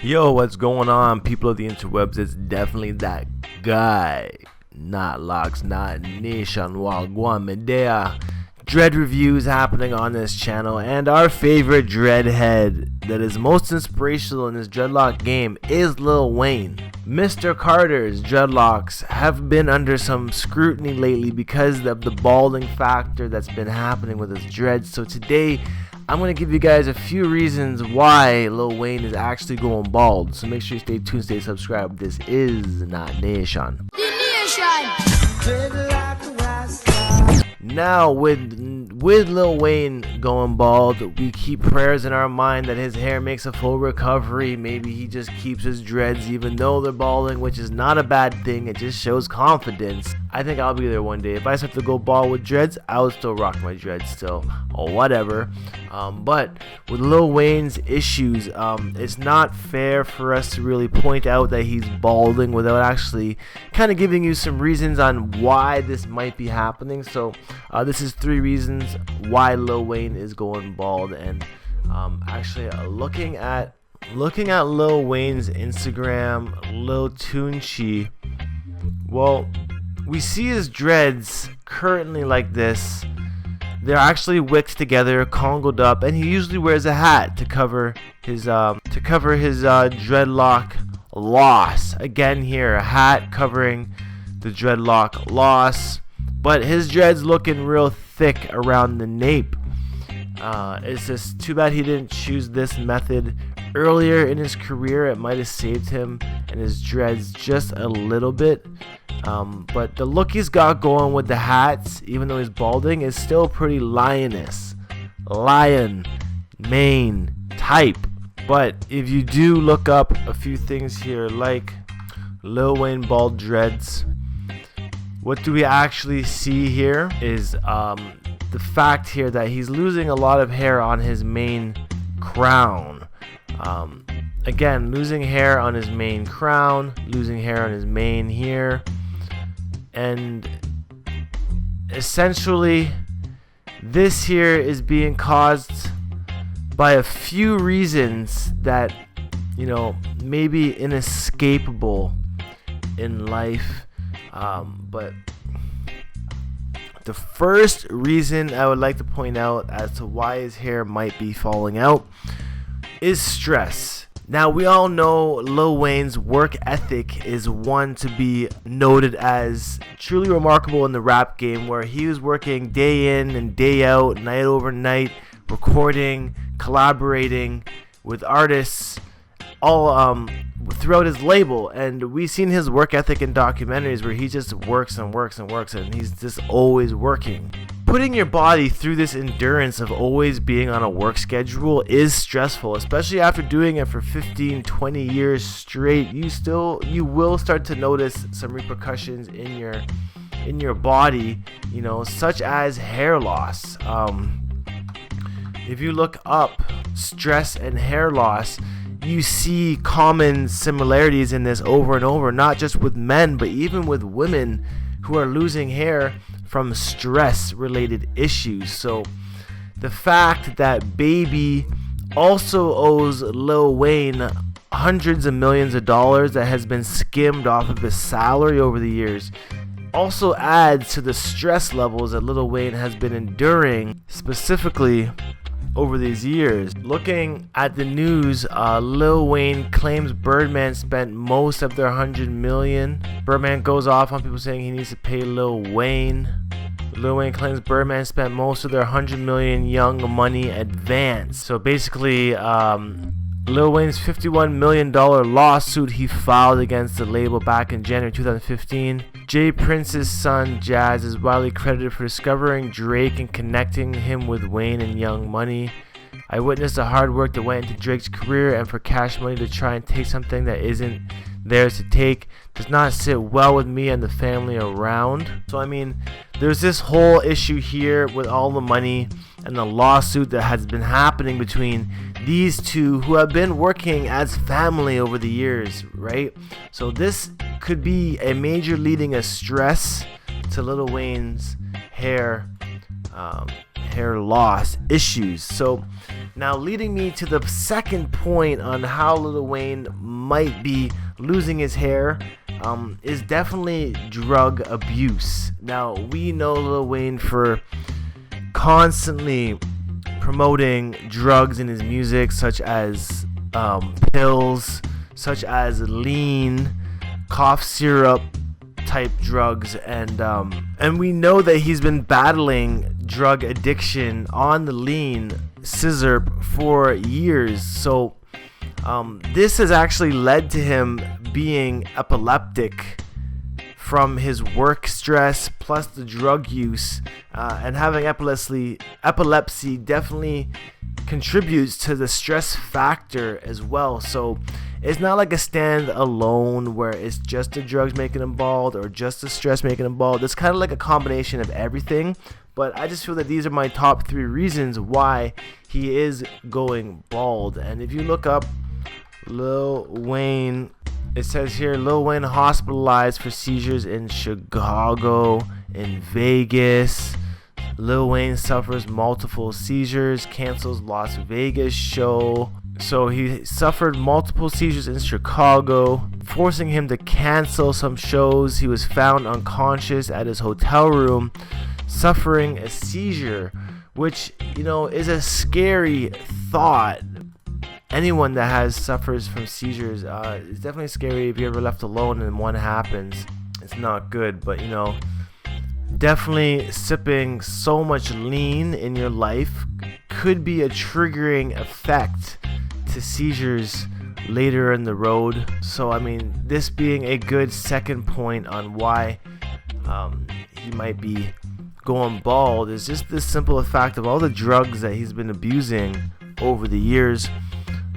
Yo, what's going on, people of the interwebs? It's definitely that guy. Knotlocks, not nation, wagwan medea. Dread reviews happening on this channel, and our favorite dreadhead that is most inspirational in this dreadlock game is Lil Wayne. Mr. Carter's dreadlocks have been under some scrutiny lately because of the balding factor that's been happening with his dreads. So today I'm going to give you guys a few reasons why Lil Wayne is actually going bald. So make sure you stay tuned, stay subscribed. This is Not Nation. Now with Lil Wayne going bald, we keep prayers in our mind that his hair makes a full recovery. Maybe he just keeps his dreads even though they're balding, which is not a bad thing. It just shows confidence. I think I'll be there one day. If I have to go bald with dreads, I would still rock my dreads still, or whatever. But with Lil Wayne's issues, it's not fair for us to really point out that he's balding without actually kind of giving you some reasons on why this might be happening. So this is 3 reasons why Lil Wayne is going bald. And actually looking at Lil Wayne's Instagram, Lil Tunchi, well, we see his dreads currently like this. They're actually wicked together, congoed up, and he usually wears a hat to cover his dreadlock loss. Again here, a hat covering the dreadlock loss, but his dreads looking real thick around the nape. It's just too bad he didn't choose this method earlier in his career. It might have saved him and his dreads just a little bit. But the look he's got going with the hats, even though he's balding, is still pretty lion mane type. But if you do look up a few things here, like Lil Wayne bald dreads, what do we actually see here is the fact here that he's losing a lot of hair on his main crown. Again, losing hair on his main crown, losing hair on his mane here. And essentially this here is being caused by a few reasons that, you know, maybe inescapable in life. But the first reason I would like to point out as to why his hair might be falling out is stress. Now, we all know Lil Wayne's work ethic is one to be noted as truly remarkable in the rap game, where he was working day in and day out, night over night, recording, collaborating with artists all throughout his label. And we've seen his work ethic in documentaries where he just works and works and works, and he's just always working. Putting your body through this endurance of always being on a work schedule is stressful, especially after doing it for 15-20 years straight. You will start to notice some repercussions in your body, you know, such as hair loss. If you look up stress and hair loss, you see common similarities in this over and over, not just with men, but even with women who are losing hair from stress related issues. So the fact that Baby also owes Lil Wayne hundreds of millions of dollars that has been skimmed off of his salary over the years also adds to the stress levels that Lil Wayne has been enduring specifically over these years. Looking at the news, Lil Wayne claims Birdman spent most of their $100 million. Birdman goes off on people saying he needs to pay Lil Wayne. Lil Wayne claims Birdman spent most of their $100 million Young Money advance. So basically, Lil Wayne's $51 million lawsuit he filed against the label back in January 2015. Jay Prince's son Jazz is widely credited for discovering Drake and connecting him with Wayne and Young Money. I witnessed the hard work that went into Drake's career, and for Cash Money to try and take something that isn't theirs to take does not sit well with me and the family around. So I mean, there's this whole issue here with all the money and the lawsuit that has been happening between these two who have been working as family over the years, right? So this could be a major leading of stress to Lil Wayne's hair loss issues. So Now, leading me to the second point on how Lil Wayne might be losing his hair is definitely drug abuse. Now, we know Lil Wayne for constantly promoting drugs in his music, such as pills, such as lean, cough syrup type drugs, and we know that he's been battling drug addiction on the lean scissor for years. So this has actually led to him being epileptic from his work stress plus the drug use, and having epilepsy definitely contributes to the stress factor as well. So it's not like a stand alone where it's just the drugs making him bald or just the stress making him bald. It's kind of like a combination of everything. But I just feel that these are my top 3 reasons why he is going bald. And if you look up Lil Wayne, it says here, Lil Wayne hospitalized for seizures in Chicago, in Vegas. Lil Wayne suffers multiple seizures, cancels Las Vegas show. So he suffered multiple seizures in Chicago, forcing him to cancel some shows. He was found unconscious at his hotel room, suffering a seizure, which, you know, is a scary thought. Anyone that suffers from seizures, it's definitely scary. If you're ever left alone and one happens, it's not good. But, you know, definitely sipping so much lean in your life could be a triggering effect to seizures later in the road. So, I mean, this being a good second point on why he might be going bald is just the simple fact of all the drugs that he's been abusing over the years.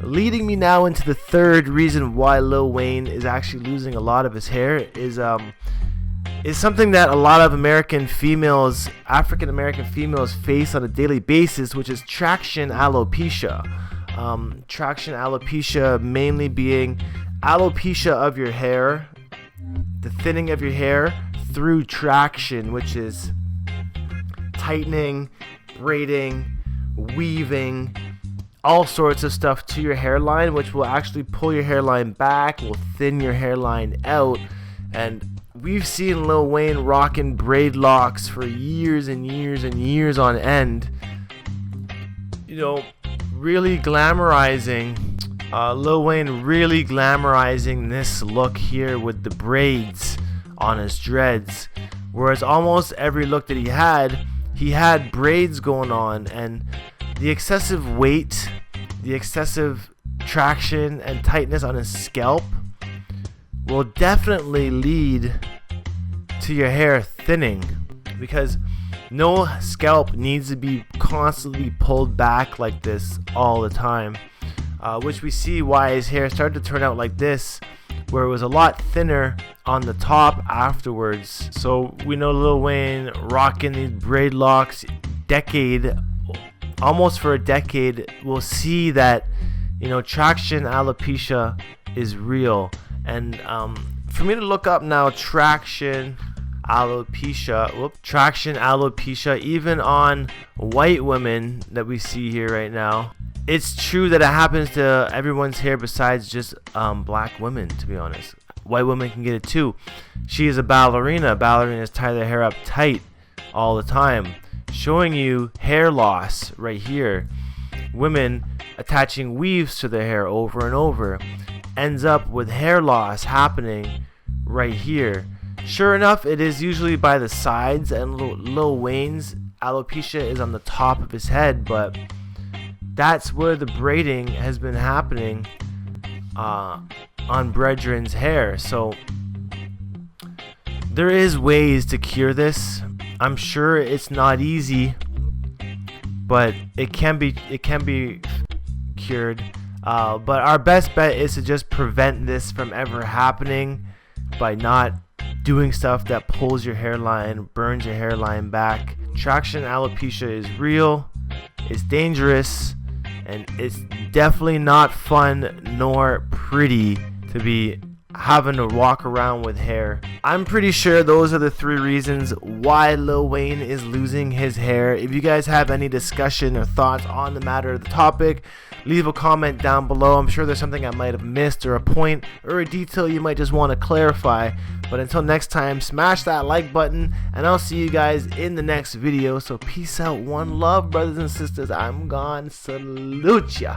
Leading me now into the third reason why Lil Wayne is actually losing a lot of his hair is something that a lot of American females, African American females, face on a daily basis, which is traction alopecia. Traction alopecia mainly being alopecia of your hair, the thinning of your hair through traction, which is tightening, braiding, weaving, all sorts of stuff to your hairline, which will actually pull your hairline back, will thin your hairline out. And we've seen Lil Wayne rocking dreadlocks for years and years and years on end, you know, really glamorizing Lil Wayne really glamorizing this look here with the braids on his dreads, whereas almost every look that he had braids going on. And the excessive weight, the excessive traction and tightness on his scalp will definitely lead to your hair thinning, because no scalp needs to be constantly pulled back like this all the time, which we see why his hair started to turn out like this, where it was a lot thinner on the top afterwards. So we know Lil Wayne rocking these dreadlocks almost for a decade. We'll see that, you know, traction alopecia is real. And for me to look up now, traction alopecia, even on white women that we see here right now, it's true that it happens to everyone's hair besides just black women, to be honest. White women can get it too. She is a ballerina. Ballerinas tie their hair up tight all the time, showing you hair loss right here. Women attaching weaves to their hair over and over ends up with hair loss happening right here. Sure enough, it is usually by the sides, and Lil Wayne's alopecia is on the top of his head, but that's where the braiding has been happening on Brethren's hair. So there is ways to cure this. I'm sure it's not easy, but it can be cured. But our best bet is to just prevent this from ever happening by not doing stuff that pulls your hairline, burns your hairline back. Traction alopecia is real, it's dangerous, and it's definitely not fun nor pretty to be having to walk around with hair. I'm pretty sure those are the 3 reasons why Lil Wayne is losing his hair. If you guys have any discussion or thoughts on the matter of the topic, leave a comment down below. I'm sure there's something I might have missed, or a point or a detail you might just want to clarify. But until next time, smash that like button, and I'll see you guys in the next video. So peace out, one love, brothers and sisters. I'm gone. Salute ya.